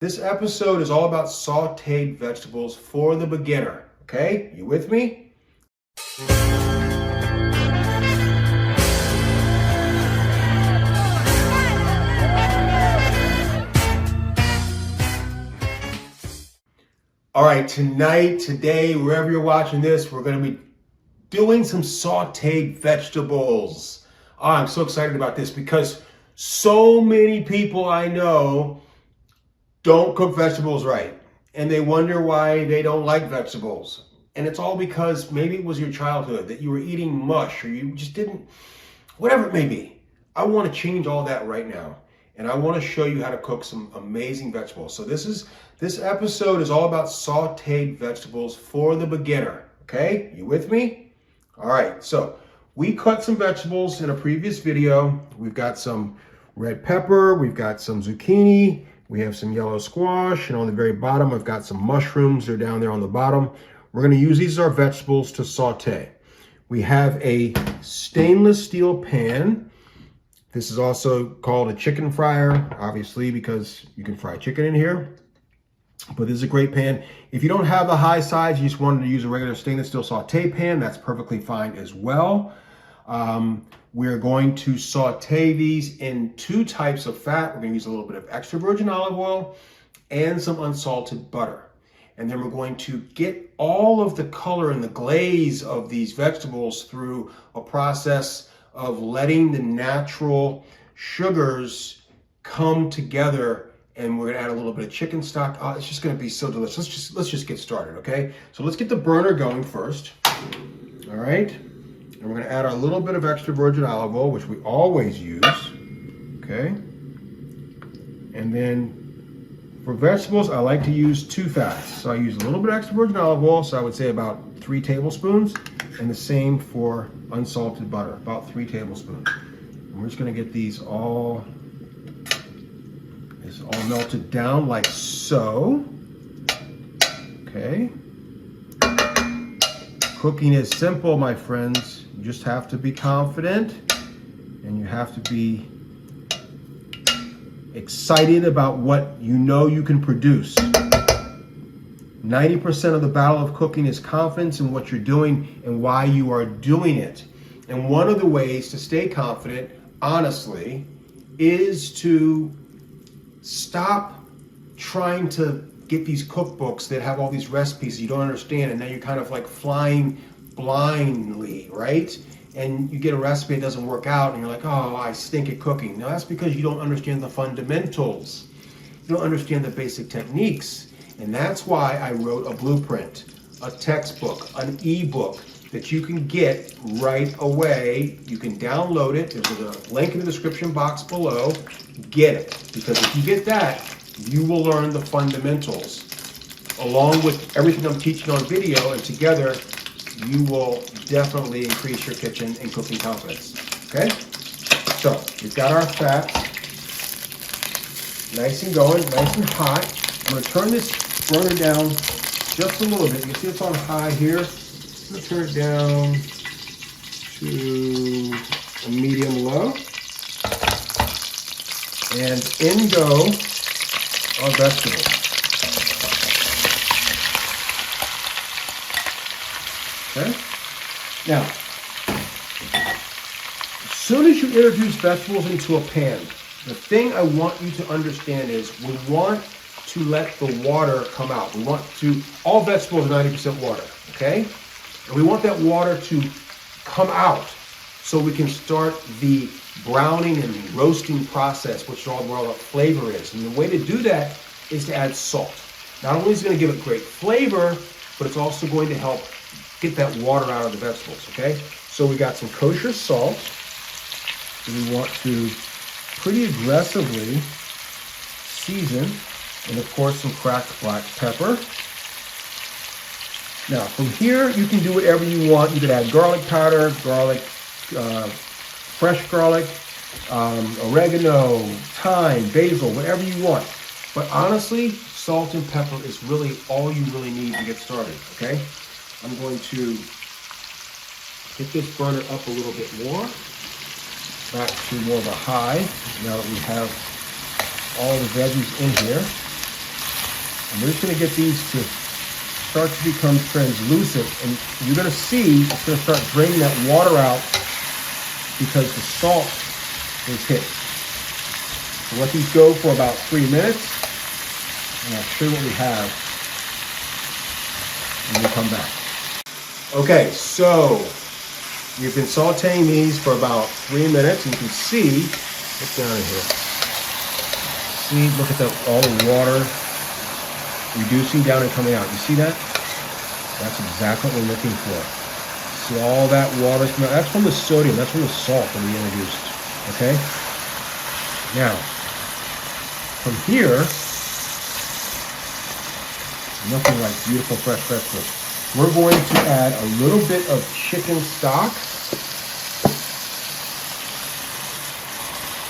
This episode is all about sautéed vegetables for the beginner. Okay, you with me? All right, today, wherever you're watching this, we're going to be doing some sautéed vegetables. Oh, I'm so excited about this because so many people I know don't cook vegetables right, and they wonder why they don't like vegetables. And it's all because maybe it was your childhood that you were eating mush, or you just didn't, whatever it may be. I want to change all that right now, and I want to show you how to cook some amazing vegetables. So this episode is all about sautéed vegetables for the beginner. Okay, you with me? All right, so we cut some vegetables in a previous video. We've got some red pepper, we've got some zucchini, we have some yellow squash, and on the very bottom, I've got some mushrooms. They're down there on the bottom. We're going to use these as our vegetables to saute. We have a stainless steel pan. This is also called a chicken fryer, obviously, because you can fry chicken in here. But this is a great pan. If you don't have the high sides, you just wanted to use a regular stainless steel saute pan, that's perfectly fine as well. We're going to saute these in two types of fat. We're going to use a little bit of extra virgin olive oil and some unsalted butter. And then we're going to get all of the color and the glaze of these vegetables through a process of letting the natural sugars come together. And we're going to add a little bit of chicken stock. Oh, it's just going to be so delicious. Let's just get started, okay? So let's get the burner going first. All right. And we're going to add a little bit of extra virgin olive oil, which we always use, okay? And then for vegetables, I like to use two fats. So I use a little bit of extra virgin olive oil, so I would say about 3 tablespoons, and the same for unsalted butter, about 3 tablespoons. And we're just going to get these all melted down like so, okay? Cooking is simple, my friends. You just have to be confident, and you have to be excited about what you know you can produce. 90% of the battle of cooking is confidence in what you're doing and why you are doing it. And one of the ways to stay confident, honestly, is to stop trying to get these cookbooks that have all these recipes you don't understand, and then you're kind of like flying blindly, right? And you get a recipe that doesn't work out, and you're like, oh, I stink at cooking. No, that's because you don't understand the fundamentals. You don't understand the basic techniques. And that's why I wrote a blueprint, a textbook, an ebook that you can get right away. You can download it. There's a link in the description box below. Get it, because if you get that, you will learn the fundamentals along with everything I'm teaching on video, and together you will definitely increase your kitchen and cooking confidence. Okay? So we've got our fat nice and going, nice and hot. I'm going to turn this burner down just a little bit. You see it's on high here. I'm going to turn it down to a medium low. And in go our vegetables. Okay? Now, as soon as you introduce vegetables into a pan, the thing I want you to understand is we want to let the water come out. We want to, all vegetables are 90% water, okay? And we want that water to come out so we can start the browning and the roasting process, which is all where all the flavor is. And the way to do that is to add salt. Not only is it going to give it great flavor, but it's also going to help get that water out of the vegetables, okay? So we got some kosher salt. We want to pretty aggressively season, and of course some cracked black pepper. Now from here, you can do whatever you want. You could add garlic powder, fresh garlic, oregano, thyme, basil, whatever you want. But honestly, salt and pepper is really all you really need to get started, okay? I'm going to get this burner up a little bit more, back to more of a high, now that we have all the veggies in here. And we're just gonna get these to start to become translucent, and you're gonna see it's gonna start draining that water out because the salt is hit. So let these go for about 3 minutes, and I'll show you what we have when we come back. Okay, so we've been sauteing these for about 3 minutes, and you can see, look down in here. See, look at all the water reducing down and coming out. You see that? That's exactly what we're looking for. See all that water coming out? That's from the sodium, that's from the salt that we introduced, okay? Now, from here, nothing like beautiful fresh vegetables. We're going to add a little bit of chicken stock,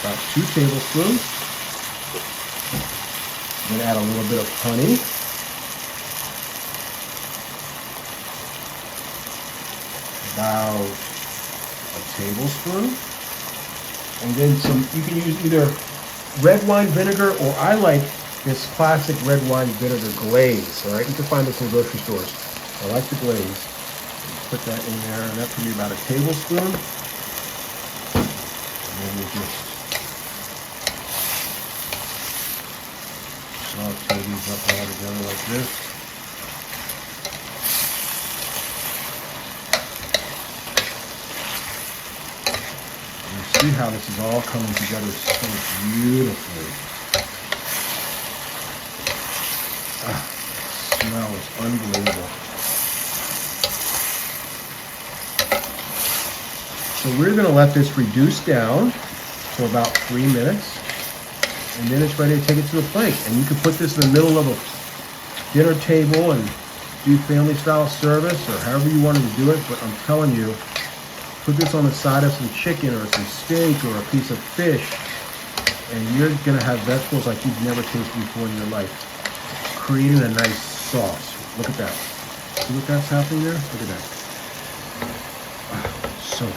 about 2 tablespoons. I'm going to add a little bit of honey. About a tablespoon. And then some, you can use either red wine vinegar, or I like this classic red wine vinegar glaze. All right, you can find this in grocery stores. I like the glaze. Put that in there, and that's going to be about a tablespoon. And then we just saute these up all together like this. And you see how this is all coming together so beautifully. The smell is unbelievable. So we're going to let this reduce down for about 3 minutes. And then it's ready to take it to the plate. And you can put this in the middle of a dinner table and do family style service, or however you wanted to do it. But I'm telling you, put this on the side of some chicken or some steak or a piece of fish, and you're gonna have vegetables like you've never tasted before in your life. Creating a nice sauce. Look at that. See what that's happening there? Look at that. Oh, so good.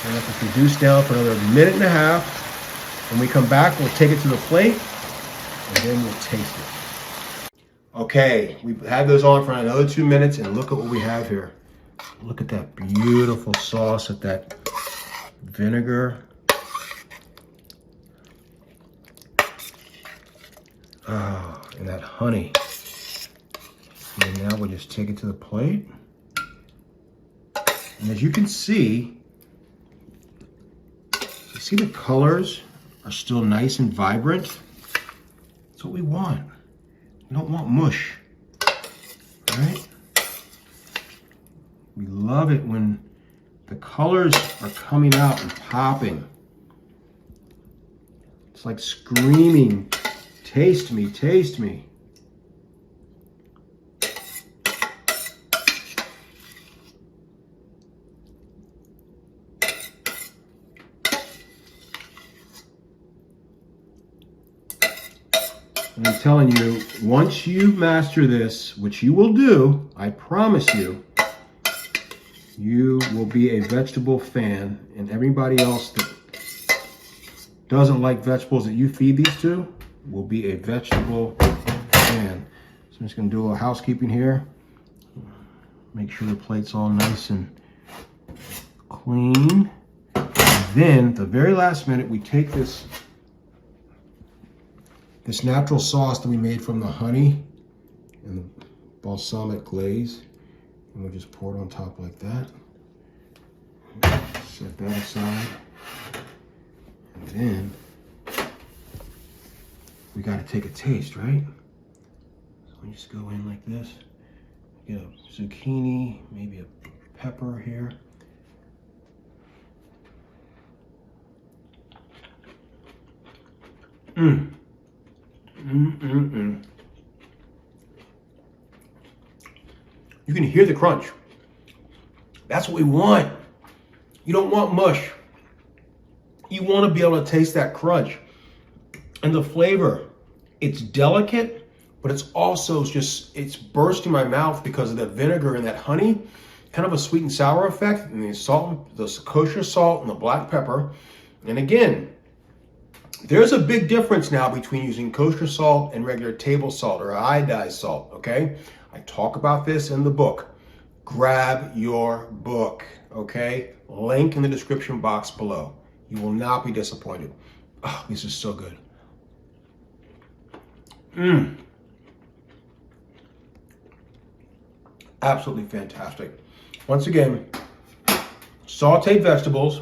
We're gonna have to reduce down for another 1.5 minutes. When we come back, we'll take it to the plate, and then we'll taste it. Okay, we've had those on for another 2 minutes, and look at what we have here. Look at that beautiful sauce with that vinegar. Oh, and that honey. And now we'll just take it to the plate. And as you can see, you see the colors are still nice and vibrant. That's what we want. We don't want mush, right? We love it when the colors are coming out and popping. It's like screaming, taste me, taste me. And I'm telling you, once you master this, which you will do, I promise you, you will be a vegetable fan, and everybody else that doesn't like vegetables that you feed these to will be a vegetable fan. So I'm just gonna do a little housekeeping here. Make sure the plate's all nice and clean. And then, the very last minute, we take this natural sauce that we made from the honey and the balsamic glaze, and we'll just pour it on top like that. Set that aside. And then we got to take a taste, right? So we just go in like this. Get a zucchini, maybe a pepper here. You can hear the crunch. That's what we want. You don't want mush. You want to be able to taste that crunch. And the flavor, it's delicate, but it's also just, it's bursting my mouth because of that vinegar and that honey. Kind of a sweet and sour effect, and the salt, the kosher salt and the black pepper. And again, There's a big difference now between using kosher salt and regular table salt or iodized salt, okay? I talk about this in the book. Grab your book, okay? Link in the description box below. You will not be disappointed. Oh, this is so good. Absolutely fantastic. Once again, sauteed vegetables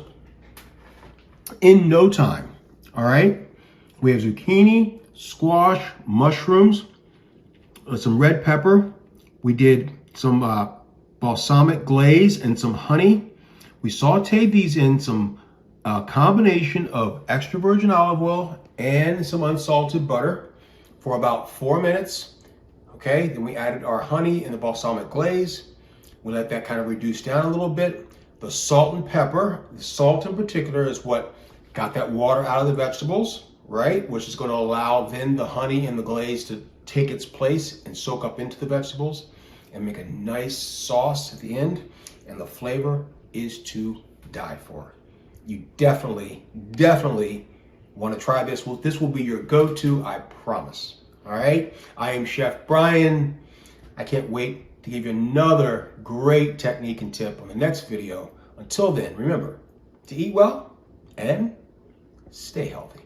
in no time, all right? We have zucchini, squash, mushrooms, some red pepper. We did some balsamic glaze and some honey. We sauteed these in some combination of extra virgin olive oil and some unsalted butter for about 4 minutes. Okay, then we added our honey and the balsamic glaze. We let that kind of reduce down a little bit. The salt and pepper, the salt in particular is what got that water out of the vegetables, right? Which is going to allow then the honey and the glaze to take its place and soak up into the vegetables and make a nice sauce at the end. And the flavor is to die for. You definitely want to try this. This will be your go-to, I promise. All right, I am Chef Brian. I can't wait to give you another great technique and tip on the next video. Until then, remember to eat well and stay healthy.